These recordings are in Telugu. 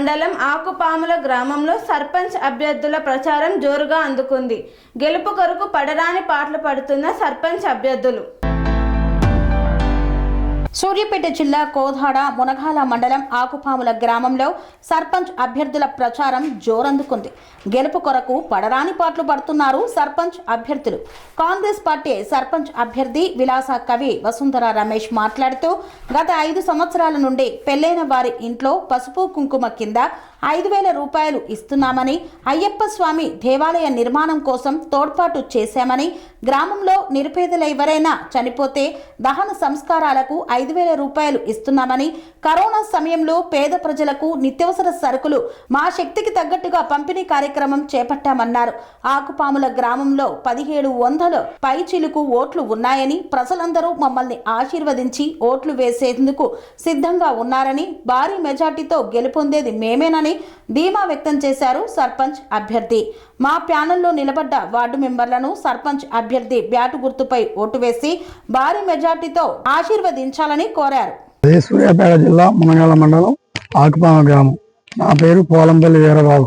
మండలం ఆకుపాముల గ్రామంలో సర్పంచ్ అభ్యర్థుల ప్రచారం జోరుగా అందుకుంది. గెలుపు కొరకు పడరాని పాటలు పడుతున్న సర్పంచ్ అభ్యర్థులు. సూర్యాపేట జిల్లా కోదాడ మునగాల మండలం ఆకుపాముల గ్రామంలో సర్పంచ్ అభ్యర్థుల ప్రచారం జోరందుకుంది. గెలుపు కొరకు పడరాని పాటలు పడుతున్నారు సర్పంచ్ అభ్యర్థులు. కాంగ్రెస్ పార్టీ సర్పంచ్ అభ్యర్థి విలాస కవి వసుంధర రమేష్ మాట్లాడుతూ, గత 5 సంవత్సరాల నుండి పెళ్లైన వారి ఇంట్లో పసుపు కుంకుమ కింద 5,000 రూపాయలు ఇస్తున్నామని, అయ్యప్ప స్వామి దేవాలయ నిర్మాణం కోసం తోడ్పాటు చేశామని, గ్రామంలో నిరుపేదలు ఎవరైనా చనిపోతే దహన సంస్కారాలకు 5,000 రూపాయలు ఇస్తున్నామని, కరోనా సమయంలో పేద ప్రజలకు నిత్యావసర సరుకులు మా శక్తికి తగ్గట్టుగా పంపిణీ కార్యక్రమం చేపట్టామన్నారు. ఆకుపాముల గ్రామంలో 1700 పైచిలుకు ఓట్లు ఉన్నాయని, ప్రజలందరూ మమ్మల్ని ఆశీర్వదించి ఓట్లు వేసేందుకు సిద్ధంగా ఉన్నారని, భారీ మెజార్టీతో గెలుపొందేది మేమేనని ధీమా వ్యక్తం చేశారు సర్పంచ్ అభ్యర్థి. మా ప్యానెల్లో నిలబడ్డ వార్డు మెంబర్లను సర్పంచ్ అభ్యర్థి బ్యాటు గుర్తుపై ఓటు వేసి భారీ మెజార్టీతో ఆశీర్వదించాలని కోరారు. సూర్యాపేట జిల్లా మునగాల మండలం ఆకుపాముల గ్రామం. నా పేరు పోలంపల్లి వీరబాబు.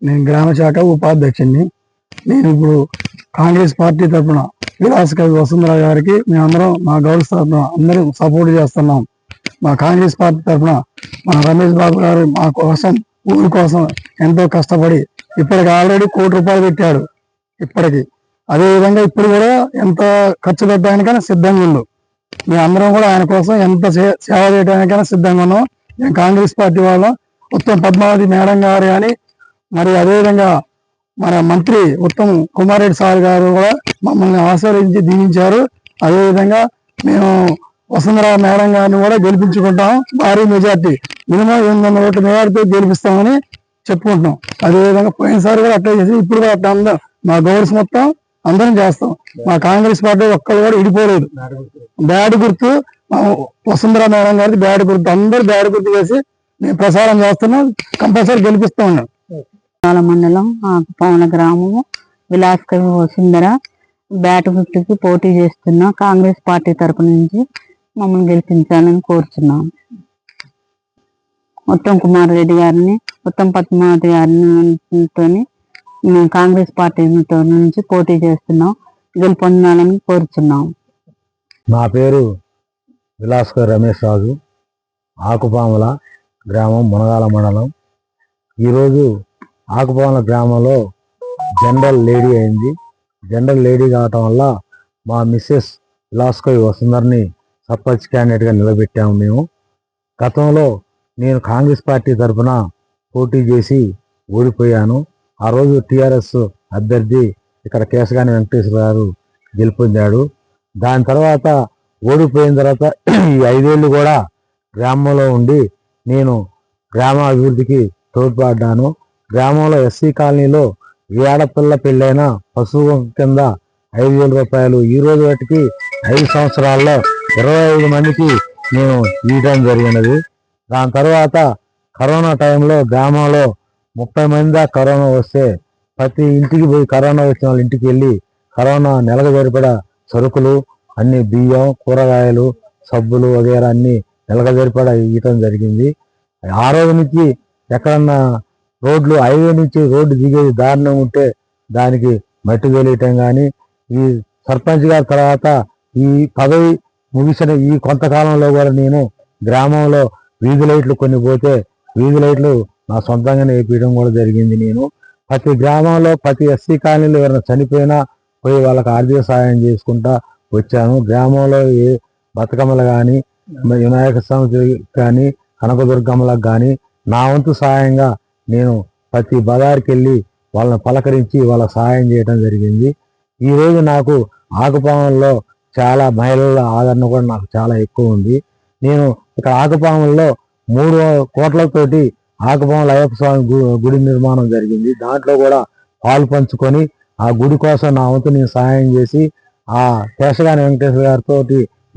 నేను గ్రామ శాఖ ఉపాధ్యక్షుడిని. నేను ఇప్పుడు కాంగ్రెస్ పార్టీ తరఫున విలాస కవి వసుంధర గారికి మేమందరం మా గౌరవ తరఫున అందరం సపోర్ట్ చేస్తున్నాం. మా కాంగ్రెస్ పార్టీ తరఫున మన రమేష్ బాబు గారు మా కోసం, ఊరి కోసం ఎంతో కష్టపడి ఇప్పటికి ఆల్రెడీ ₹1 కోటి పెట్టాడు. ఇప్పటికి అదేవిధంగా ఇప్పుడు కూడా ఎంత ఖర్చు పెట్టడానికైనా సిద్ధంగా ఉండు. మేమందరం కూడా ఆయన కోసం ఎంత సేవ చేయడానికైనా సిద్ధంగా ఉన్నాం. మేము కాంగ్రెస్ పార్టీ వాళ్ళం. ఉత్తమ్ పద్మావతి మేడం గారు కానీ, మరి అదేవిధంగా మన మంత్రి ఉత్తమ్ కుమార్ రెడ్డి సార్ గారు కూడా మమ్మల్ని ఆశీర్వదించి దీవించారు. అదేవిధంగా మేము వసుంధర మేడం గారిని కూడా గెలిపించుకుంటాం. భారీ మెజార్టీ, మినిమం 800 ఓట్ల మెజార్టీతో గెలిపిస్తామని చెప్పుకుంటున్నాం. అదేవిధంగా పోయినసారి కూడా అట్లా చేసి ఇప్పుడు కూడా అట్లా అందరం మా గౌరవ మొత్తం అందరం చేస్తాం. మా కాంగ్రెస్ పార్టీ ఒక్కరు కూడా ఇడిపోలేదు. బ్యాడ్ గుర్తు వసుంధర మేడం గారికి బ్యాడ్ గుర్తు, అందరు బ్యాడ్ గుర్తు చేసి మేము ప్రసారం చేస్తున్నాం. కంపల్సరీ గెలిపిస్తా ఉన్నాం. మండలం ఆకుపాముల గ్రామము విలాస్ కవి వసుంధర బ్యాట్ గుర్తుకి పోటీ చేస్తున్నా. కాంగ్రెస్ పార్టీ తరపు నుంచి మమ్మల్ని గెలిపించాలని కోరుచున్నాం. ఉత్తమ్ కుమార్ రెడ్డి గారిని, ఉత్తమ్ పద్మావతి గారిని కాంగ్రెస్ పార్టీ నుంచి పోటీ చేస్తున్నాం. గెలుపొందాలని కోరుచున్నాం. నా పేరు విలాస్ కవి రమేష్ రాజు, ఆకుపాముల గ్రామం, మునగాల మండలం. ఈరోజు ఆకుపాముల గ్రామంలో జనరల్ లేడీ అయింది. జనరల్ లేడీ కావటం వల్ల మా మిస్సెస్ విలాస్ కవి వసుంధరని సర్పంచ్ క్యాండిడేట్గా నిలబెట్టాము. మేము గతంలో నేను కాంగ్రెస్ పార్టీ తరఫున పోటీ చేసి ఓడిపోయాను. ఆ రోజు టీఆర్ఎస్ అభ్యర్థి ఇక్కడ కేశగాని వెంకటేశ్వర గారు గెలుపొందాడు. దాని తర్వాత ఓడిపోయిన తర్వాత ఈ 5 ఏళ్ళు కూడా గ్రామంలో ఉండి నేను గ్రామ అభివృద్ధికి తోడ్పడ్డాను. గ్రామంలో ఎస్సీ కాలనీలో ఏ ఆడపిల్ల పెళ్ళైనా పశువు కింద 5,000 రూపాయలు, ఈ రోజు వాటికి 5 సంవత్సరాల్లో 25 మందికి నేను ఇవ్వడం జరిగినది. దాని తర్వాత కరోనా టైంలో గ్రామంలో 30 మంది దాకా కరోనా వస్తే ప్రతి ఇంటికి పోయి కరోనా వచ్చిన వాళ్ళ ఇంటికి వెళ్ళి కరోనా నెలకు సరిపడా సరుకులు అన్ని, బియ్యం, కూరగాయలు, సబ్బులు వగేరా అన్ని నెలకు సరిపడా ఇవ్వటం జరిగింది. ఆ రోజు నుంచి ఎక్కడన్నా రోడ్లు, హైవే నుంచి రోడ్డు దిగేది దారుణం ఉంటే దానికి మట్టి తోలేయటం కానీ, ఈ సర్పంచ్ గారి తర్వాత ఈ పదవి ముగిసిన ఈ కొంతకాలంలో కూడా నేను గ్రామంలో వీధి లైట్లు కొన్ని పోతే వీధి లైట్లు నా సొంతంగానే వేపించడం కూడా జరిగింది. నేను ప్రతి గ్రామంలో ప్రతి ఎస్సీ కాలనీలో ఎవరైనా చనిపోయినా పోయి వాళ్ళకి ఆర్థిక సహాయం చేసుకుంటా వచ్చాను. గ్రామంలో ఏ బతుకమ్మలు కానీ, వినాయక చవితి కానీ, కనకదుర్గమ్మలకు కానీ నా వంతు సహాయంగా నేను ప్రతి బజార్కి వెళ్ళి వాళ్ళని పలకరించి వాళ్ళ సహాయం చేయడం జరిగింది. ఈరోజు నాకు ఆకుపాములలో చాలా మహిళల ఆదరణ కూడా నాకు చాలా ఎక్కువ ఉంది. నేను ఇక్కడ ఆకుపాములలో 3 కోట్లతోటి ఆకుపాముల అయ్యప్ప స్వామి గుడి నిర్మాణం జరిగింది. దాంట్లో కూడా పాలు పంచుకొని ఆ గుడి కోసం నా వంతు నేను సహాయం చేసి ఆ కేశగాని వెంకటేశ్వర గారితో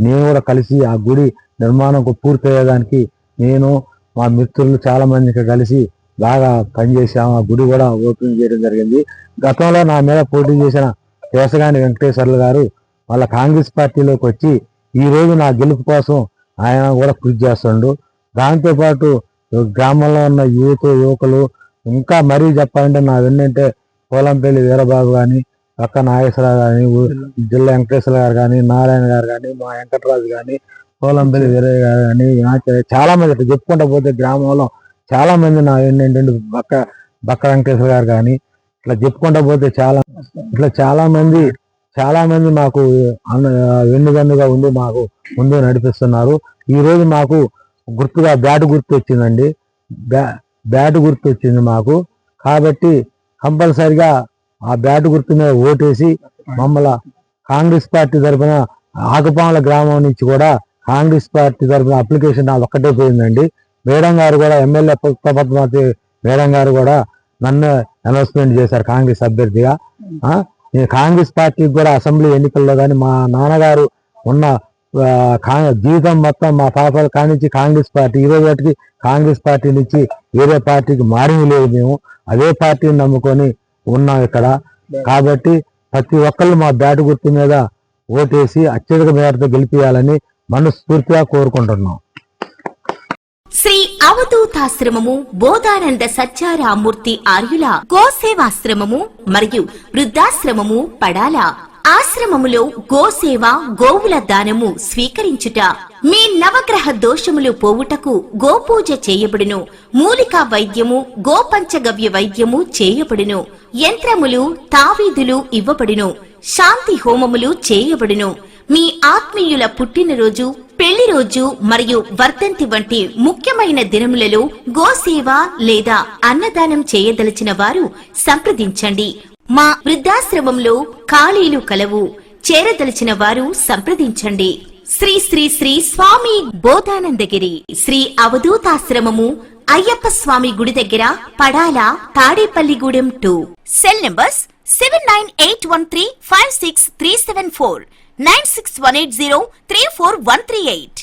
నేను కూడా కలిసి ఆ గుడి నిర్మాణం పూర్తయ్యేదానికి నేను మా మిత్రులు చాలా మందికి కలిసి బాగా పనిచేసాము. ఆ గుడి కూడా ఓపెన్ చేయడం జరిగింది. గతంలో నా మీద పోటీ చేసిన కేశగాని వెంకటేశ్వర్లు గారు వాళ్ళ కాంగ్రెస్ పార్టీలోకి వచ్చి ఈ రోజు నా గెలుపు కోసం ఆయన కూడా కృషి చేస్తుండు. దాంతోపాటు గ్రామంలో ఉన్న యువకులు ఇంకా మరీ చెప్పాలంటే నా ఏంటంటే పోలంపల్లి వీరబాబు కానీ, పక్క నాగేశ్వరరావు కానీ, జిల్లా వెంకటేశ్వర గారు కానీ, నారాయణ గారు కానీ, మా వెంకటరాజు కానీ, పోలంపల్లి వీరయ్య గారు కానీ, చాలా మంది ఇట్లా చెప్పుకుంటా పోతే గ్రామంలో చాలా మంది నా ఏంటంటే బక్క వెంకటేశ్వర గారు కానీ, ఇట్లా చెప్పుకుంటా పోతే చాలా మంది మాకు వెన్నుదన్నుగా ఉండి మాకు ముందు నడిపిస్తున్నారు. ఈ రోజు మాకు గుర్తుగా బ్యాట్ గుర్తు వచ్చిందండి. బ్యాట్ గుర్తు వచ్చింది మాకు. కాబట్టి కంపల్సరిగా ఆ బ్యాట్ గుర్తు మీద ఓటేసి మమ్మల్ని కాంగ్రెస్ పార్టీ తరఫున ఆకుపాముల గ్రామం నుంచి కూడా కాంగ్రెస్ పార్టీ తరఫున అప్లికేషన్ నాది ఒక్కటే పోయిందండి. మేడం గారు కూడా ఎమ్మెల్యే పద్మావతి మేడం గారు కూడా నన్ను అనౌన్స్మెంట్ చేశారు కాంగ్రెస్ అభ్యర్థిగా. నేను కాంగ్రెస్ పార్టీకి కూడా అసెంబ్లీ ఎన్నికల్లో కానీ మా నాన్నగారు ఉన్న జీవితం మొత్తం మా పాపాల కానించి కాంగ్రెస్ పార్టీ, ఈ రోజు వాటికి కాంగ్రెస్ పార్టీ నుంచి వేరే పార్టీకి మారింది లేదు. మేము అదే పార్టీని నమ్ముకొని ఉన్నాం ఇక్కడ. కాబట్టి ప్రతి ఒక్కళ్ళు మా బ్యాట్ గుర్తు మీద ఓటేసి అత్యధిక మేరతో గెలిపియాలని మనస్ఫూర్తిగా కోరుకుంటున్నాం. శ్రీ అవధూతాశ్రమము బోధానంద సత్యారామూర్తి ఆర్యుల గోసేవాశ్రమము మరియు వృద్ధాశ్రమము పడాల. ఆశ్రమములో గోసేవ, గోవుల దానము స్వీకరించుట, మీ నవగ్రహ దోషములు పోవుటకు గోపూజ చేయబడును. మూలికా వైద్యము, గోపంచగవ్య వైద్యము చేయబడును. యంత్రములు, తావీదులు ఇవ్వబడును. శాంతి హోమములు చేయబడును. మీ ఆత్మీయుల పుట్టినరోజు, పెళ్లి రోజు మరియు వర్ధంతి వంటి ముఖ్యమైన దినములలో గోసేవ లేదా అన్నదానం చేయదలిచిన వారు సంప్రదించండి. మా వృద్ధాశ్రమంలో ఖాళీలు కలవు. చేరదలిచిన వారు సంప్రదించండి. శ్రీ శ్రీ శ్రీ స్వామి బోధానందగిరి శ్రీ అవధూతాశ్రమము, అయ్యప్ప స్వామి గుడి దగ్గర, పడాల, తాడేపల్లిగూడెం 2. Cell numbers 7981356374, 96180341138.